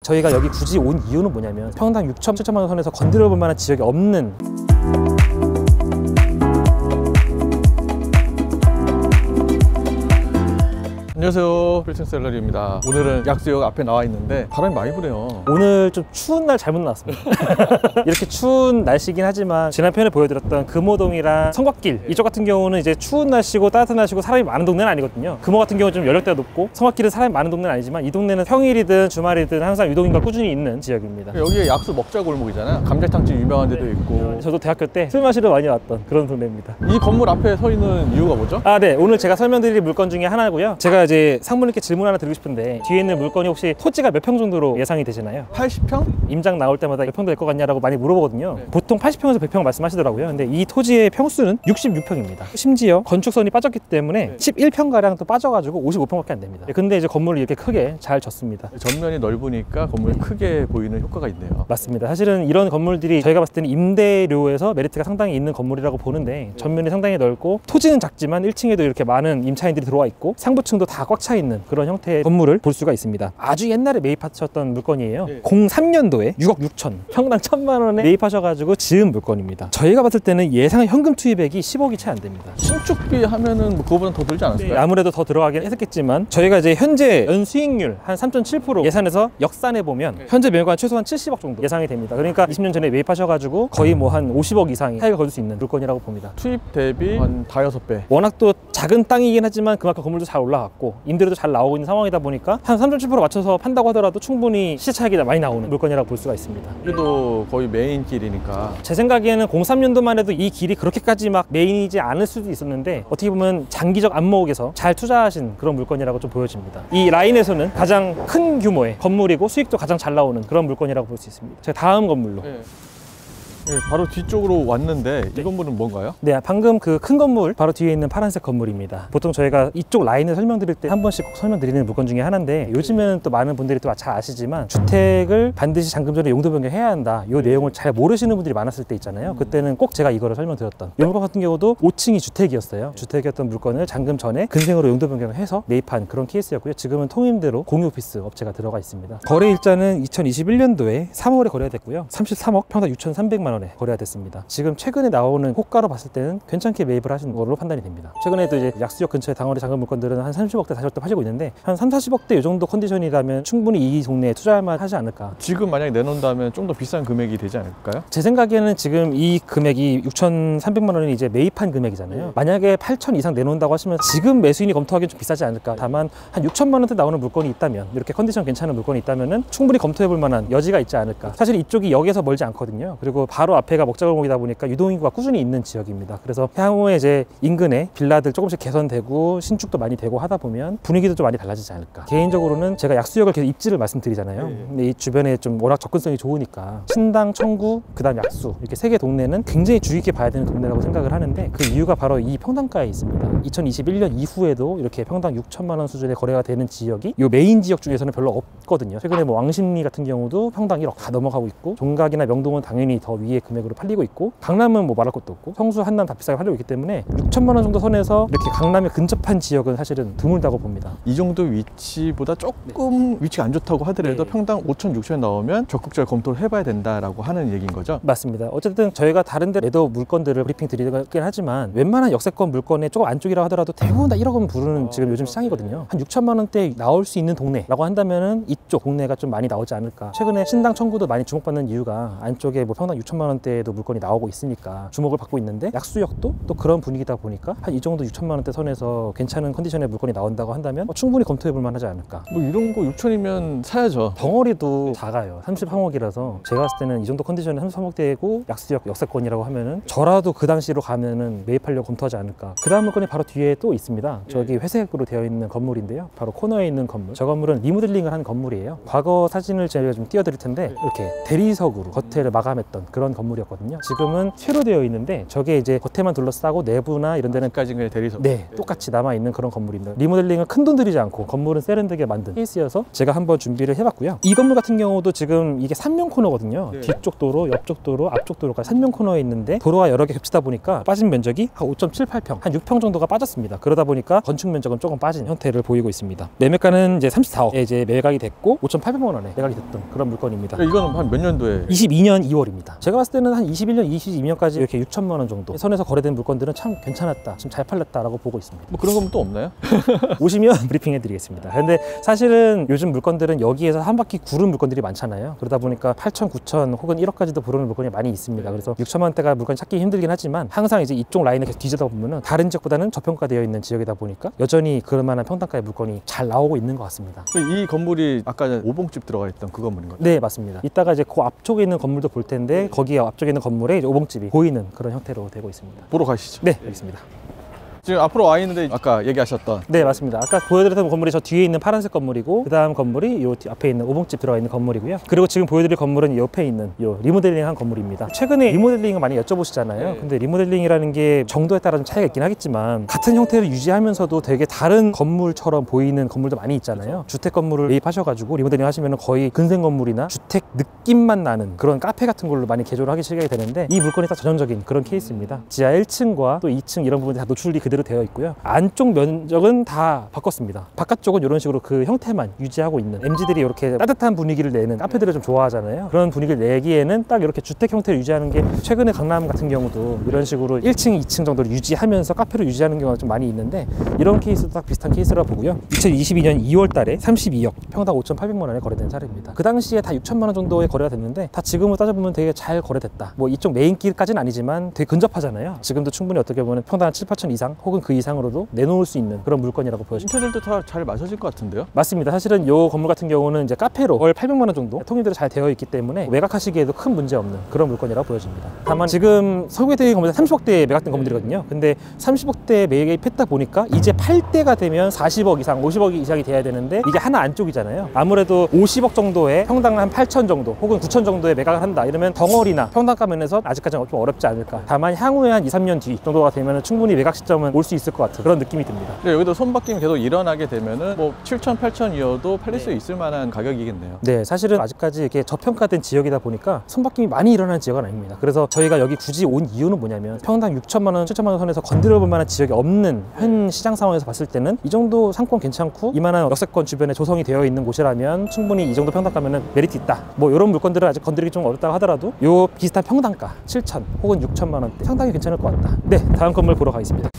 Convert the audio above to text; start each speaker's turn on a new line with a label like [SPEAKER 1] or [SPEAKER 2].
[SPEAKER 1] 저희가 여기 굳이 온 이유는 뭐냐면 평당 6천, 7천만 원 선에서 건드려 볼 만한 지역이 없는
[SPEAKER 2] 안녕하세요, 빌딩셀러리입니다. 오늘은 약수역 앞에 나와 있는데 바람이 많이 부네요.
[SPEAKER 1] 오늘 좀 추운 날 잘못 나왔습니다. 이렇게 추운 날씨긴 하지만 지난 편에 보여드렸던 금호동이랑 성곽길 이쪽 같은 경우는 이제 추운 날씨고 따뜻한 날씨고 사람이 많은 동네는 아니거든요. 금호 같은 경우는 좀 연령대가 높고 성곽길은 사람이 많은 동네는 아니지만 이 동네는 평일이든 주말이든 항상 유동인구가 꾸준히 있는 지역입니다.
[SPEAKER 2] 여기에 약수 먹자 골목이잖아요. 감자탕집 유명한 데도 있고.
[SPEAKER 1] 저도 대학교 때 술 마시러 많이 왔던 그런 동네입니다.
[SPEAKER 2] 이 건물 앞에 서 있는 이유가 뭐죠?
[SPEAKER 1] 네, 오늘 제가 설명드릴 물건 중에 하나고요. 제가 이제 상무님께 질문 하나 드리고 싶은데 뒤에 있는 물건이 혹시 토지가 몇 평 정도로 예상이 되시나요?
[SPEAKER 2] 80평?
[SPEAKER 1] 임장 나올 때마다 몇 평 될 것 같냐라고 많이 물어보거든요. 보통 80평에서 100평 말씀하시더라고요. 근데 이 토지의 평수는 66평입니다. 심지어 건축선이 빠졌기 때문에 11평가량 또 빠져가지고 55평밖에 안 됩니다. 근데 이제 건물을 이렇게 크게 잘 졌습니다.
[SPEAKER 2] 전면이 넓으니까 건물이 크게 보이는 효과가 있네요.
[SPEAKER 1] 맞습니다. 사실은 이런 건물들이 저희가 봤을 때는 임대료에서 메리트가 상당히 있는 건물이라고 보는데 전면이 상당히 넓고 토지는 작지만 1층에도 이렇게 많은 임차인들이 들어와 있고 상부층도 다 꽉 차 있는 그런 형태의 건물을 볼 수가 있습니다. 아주 옛날에 매입하셨던 물건이에요. 03년도에 6억 6천 평당 1,000만 원에 매입하셔가지고 지은 물건입니다. 저희가 봤을 때는 예상 현금 투입액이 10억이 채 안 됩니다.
[SPEAKER 2] 신축비 하면은 뭐 그거보다 더 들지 않았을까요?
[SPEAKER 1] 네, 아무래도 더 들어가긴 했겠지만 저희가 이제 현재 연수익률 한 3.7% 예산에서 역산해 보면 현재 매매가 최소한 70억 정도 예상이 됩니다. 그러니까 20년 전에 매입하셔가지고 거의 뭐 한 50억 이상이 차익을 거둘 수 있는 물건이라고 봅니다.
[SPEAKER 2] 투입 대비 한 5~6배.
[SPEAKER 1] 워낙 또 작은 땅이긴 하지만 그만큼 건물도 잘 올라갔고 임대료도 잘 나오고 있는 상황이다 보니까 한 3.7% 맞춰서 판다고 하더라도 충분히 시세 차익이 많이 나오는 물건이라고 볼 수가 있습니다.
[SPEAKER 2] 그래도 거의 메인 길이니까.
[SPEAKER 1] 제 생각에는 03년도만 해도 이 길이 그렇게까지 막 메인이지 않을 수도 있었는데 어떻게 보면 장기적 안목에서 잘 투자하신 그런 물건이라고 좀 보여집니다. 이 라인에서는 가장 큰 규모의 건물이고 수익도 가장 잘 나오는 그런 물건이라고 볼 수 있습니다. 제가 다음 건물로
[SPEAKER 2] 네, 바로 뒤쪽으로 왔는데 이 건물은 뭔가요?
[SPEAKER 1] 네, 방금 그 큰 건물 바로 뒤에 있는 파란색 건물입니다. 보통 저희가 이쪽 라인을 설명드릴 때 한 번씩 꼭 설명드리는 물건 중에 하나인데 요즘에는 또 많은 분들이 또 잘 아시지만 주택을 반드시 잠금 전에 용도 변경해야 한다 이 내용을 잘 모르시는 분들이 많았을 때 있잖아요. 그때는 꼭 제가 이거를 설명드렸던 이 물건 같은 경우도 5층이 주택이었어요. 주택이었던 물건을 잠금 전에 근생으로 용도 변경을 해서 매입한 그런 케이스였고요. 지금은 통임대로 공유 오피스 업체가 들어가 있습니다. 거래 일자는 2021년도에 3월에 거래가 됐고요. 33억 평당 6,300만 원 거래가 됐습니다. 지금 최근에 나오는 호가로 봤을 때는 괜찮게 매입을 하신 걸로 판단이 됩니다. 최근에도 이제 약수역 근처에 당월에 잠금 물건들은 한 30억대, 40억대 파시고 있는데 한 30~40억대 이 정도 컨디션이라면 충분히 이 동네에 투자할 만 하지 않을까.
[SPEAKER 2] 지금 만약에 내놓는다면 좀 더 비싼 금액이 되지 않을까요?
[SPEAKER 1] 제 생각에는 지금 이 금액이 6,300만 원이 이제 매입한 금액이잖아요. 만약에 8천 이상 내놓는다고 하시면 지금 매수인이 검토하기엔 좀 비싸지 않을까. 다만 한 6천만 원대 나오는 물건이 있다면 이렇게 컨디션 괜찮은 물건이 있다면은 충분히 검토해 볼 만한 여지가 있지 않을까. 사실 이쪽이 역에서 멀지 않거든요. 그리고 바로 앞에가 먹자골목이다 보니까 유동인구가 꾸준히 있는 지역입니다. 그래서 향후에 이제 인근에 빌라들 조금씩 개선되고 신축도 많이 되고 하다 보면 분위기도 좀 많이 달라지지 않을까. 개인적으로는 제가 약수역을 계속 입지를 말씀드리잖아요. 근데 이 주변에 좀 워낙 접근성이 좋으니까 신당, 청구, 그 다음 약수 이렇게 세 개 동네는 굉장히 주의 깊게 봐야 되는 동네라고 생각을 하는데 그 이유가 바로 이 평당가에 있습니다. 2021년 이후에도 이렇게 평당 6천만 원 수준의 거래가 되는 지역이 이 메인 지역 중에서는 별로 없거든요. 최근에 뭐 왕십리 같은 경우도 평당 1억 다 넘어가고 있고 종각이나 명동은 당연히 더 위의 금액으로 팔리고 있고 강남은 뭐 말할 것도 없고 성수, 한남 다 비싸게 팔리고 있기 때문에 6천만 원 정도 선에서 이렇게 강남에 근접한 지역은 사실은 드물다고 봅니다.
[SPEAKER 2] 이 정도 위치보다 조금 위치가 안 좋다고 하더라도 평당 5천, 6천 나오면 적극적으로 검토를 해봐야 된다라고 하는 얘기인 거죠?
[SPEAKER 1] 맞습니다. 어쨌든 저희가 다른 데 매도 물건들을 브리핑 드리긴 하지만 웬만한 역세권 물건의 조금 안쪽이라고 하더라도 대부분 다 1억은 부르는 지금 요즘 시장이거든요. 한 6천만 원대 나올 수 있는 동네라고 한다면은 이쪽 동네가 좀 많이 나오지 않을까. 최근에 신당, 청구도 많이 주목받는 이유가 안쪽에 뭐 평당 6천만 원대에도 물건이 나오고 있으니까 주목을 받고 있는데 약수역도 또 그런 분위기다 보니까 한 이 정도 6천만 원대 선에서 괜찮은 컨디션의 물건이 나온다고 한다면 충분히 검토해 볼 만하지 않을까.
[SPEAKER 2] 뭐 이런 거 6천이면 사야죠.
[SPEAKER 1] 덩어리도 작아요. 33억이라서 제가 봤을 때는 이 정도 컨디션에 33억대고 약수역 역세권이라고 하면은 저라도 그 당시로 가면은 매입하려고 검토하지 않을까. 그 다음 물건이 바로 뒤에 또 있습니다. 저기 회색으로 되어 있는 건물인데요. 바로 코너에 있는 건물. 저 건물은 리모델링을 한 건물이에요. 과거 사진을 제가 좀 띄워드릴 텐데 이렇게 대리석으로 겉에를 마감했던 그런 그런 건물이었거든요. 지금은 새로 되어 있는데 저게 이제 겉에만 둘러싸고 내부나 이런 데는
[SPEAKER 2] 까지 그냥 대리석.
[SPEAKER 1] 네, 똑같이 남아있는 그런 건물입니다. 리모델링은 큰 돈 들이지 않고 건물은 세련되게 만든 케이스여서 제가 한번 준비를 해봤고요. 이 건물 같은 경우도 지금 이게 3면 코너거든요.
[SPEAKER 2] 네.
[SPEAKER 1] 뒤쪽 도로, 옆쪽 도로, 앞쪽 도로까지 3면 코너에 있는데 도로가 여러 개 겹치다 보니까 빠진 면적이 한 5.78평, 한 6평 정도가 빠졌습니다. 그러다 보니까 건축 면적은 조금 빠진 형태를 보이고 있습니다. 매매가는 이제 34억에 이제 매각이 됐고 5,800만 원에 매각이 됐던 그런 물건입니다.
[SPEAKER 2] 이거는 한 몇 년도에?
[SPEAKER 1] 22년 2월입니다. 제가 봤을 때는 한 21년, 22년까지 이렇게 6천만 원 정도 선에서 거래된 물건들은 참 괜찮았다, 좀 잘 팔렸다라고 보고 있습니다.
[SPEAKER 2] 뭐 그런 건 또 없나요?
[SPEAKER 1] 오시면 브리핑해 드리겠습니다. 근데 사실은 요즘 물건들은 여기에서 한 바퀴 구른 물건들이 많잖아요. 그러다 보니까 8천, 9천 혹은 1억까지도 부르는 물건이 많이 있습니다. 그래서 6천만 원대가 물건 찾기 힘들긴 하지만 항상 이제 이쪽 라인을 계속 뒤지다 보면은 다른 지역보다는 저평가되어 있는 지역이다 보니까 여전히 그럴 만한 평당가의 물건이 잘 나오고 있는 것 같습니다.
[SPEAKER 2] 이 건물이 아까 오봉집 들어가 있던 그 건물인 거죠?
[SPEAKER 1] 네, 맞습니다. 이따가 이제 그 앞쪽에 있는 건물도 볼 텐데 거기 앞쪽에 있는 건물에 이제 오봉집이 보이는 그런 형태로 되고 있습니다.
[SPEAKER 2] 보러 가시죠.
[SPEAKER 1] 네, 알겠습니다.
[SPEAKER 2] 지금 앞으로 와 있는데 아까 얘기하셨던
[SPEAKER 1] 네, 맞습니다. 아까 보여드렸던 건물이 저 뒤에 있는 파란색 건물이고 그 다음 건물이 요 앞에 있는 오봉집 들어가 있는 건물이고요. 그리고 지금 보여드릴 건물은 이 옆에 있는 요 리모델링한 건물입니다. 최근에 리모델링을 많이 여쭤보시잖아요.
[SPEAKER 2] 네.
[SPEAKER 1] 근데 리모델링이라는 게 정도에 따라 좀 차이가 있긴 하겠지만 같은 형태를 유지하면서도 되게 다른 건물처럼 보이는 건물도 많이 있잖아요. 주택 건물을 매입하셔가지고 리모델링 하시면 거의 근생 건물이나 주택 느낌만 나는 그런 카페 같은 걸로 많이 개조를 하기 시작이 되는데 이 물건이 딱 전형적인 그런 케이스입니다. 지하 1층과 또 2층 이런 부분이 다 노출이 그대로 되어 있고요. 안쪽 면적은 다 바꿨습니다. 바깥쪽은 이런 식으로 그 형태만 유지하고 있는 MZ들이 이렇게 따뜻한 분위기를 내는 카페들을 좀 좋아하잖아요. 그런 분위기를 내기에는 딱 이렇게 주택 형태를 유지하는 게 최근에 강남 같은 경우도 이런 식으로 1층, 2층 정도를 유지하면서 카페를 유지하는 경우가 좀 많이 있는데 이런 케이스도 딱 비슷한 케이스라고 보고요. 2022년 2월 달에 32억, 평당 5,800만 원에 거래된 사례입니다. 그 당시에 다 6천만 원 정도에 거래가 됐는데 다 지금으로 따져보면 되게 잘 거래됐다. 뭐 이쪽 메인길까지는 아니지만 되게 근접하잖아요. 지금도 충분히 어떻게 보면 평당 7, 8천 이상 혹은 그 이상으로도 내놓을 수 있는 그런 물건이라고 보여집니다.
[SPEAKER 2] 인테리어도 다 잘 맞춰질 것 같은데요?
[SPEAKER 1] 맞습니다. 사실은 이 건물 같은 경우는 이제 카페로 월 800만 원 정도 통일대로 잘 되어 있기 때문에 매각하시기에도 큰 문제 없는 그런 물건이라고 보여집니다. 다만 지금 소개되는 건물은 30억대에 매각된 건물들이거든요. 근데 30억대에 매입했다 보니까 이제 팔 때가 되면 40억 이상, 50억 이상이 돼야 되는데 이게 하나 안쪽이잖아요. 아무래도 50억 정도에 평당 한 8천 정도 혹은 9천 정도에 매각을 한다 이러면 덩어리나 평당가 면에서 아직까지는 좀 어렵지 않을까. 다만 향후에 한 2, 3년 뒤 정도가 되면 충분히 매각 시점은 올 수 있을 것 같은 그런 느낌이 듭니다.
[SPEAKER 2] 근데 여기도 손바뀜이 계속 일어나게 되면은 뭐 7천, 8천이어도 팔릴 수 있을 만한 가격이겠네요.
[SPEAKER 1] 네, 사실은 아직까지 이렇게 저평가된 지역이다 보니까 손바뀜이 많이 일어나는 지역은 아닙니다. 그래서 저희가 여기 굳이 온 이유는 뭐냐면 평당 6천만 원, 7천만 원 선에서 건드려볼 만한 지역이 없는 현 시장 상황에서 봤을 때는 이 정도 상권 괜찮고 이만한 역세권 주변에 조성이 되어 있는 곳이라면 충분히 이 정도 평당가면은 메리트 있다. 뭐 이런 물건들을 아직 건드리기 좀 어렵다고 하더라도 요 비슷한 평당가 7천 혹은 6천만 원대 상당히 괜찮을 것 같다. 네, 다음 건물 보러 가겠습니다.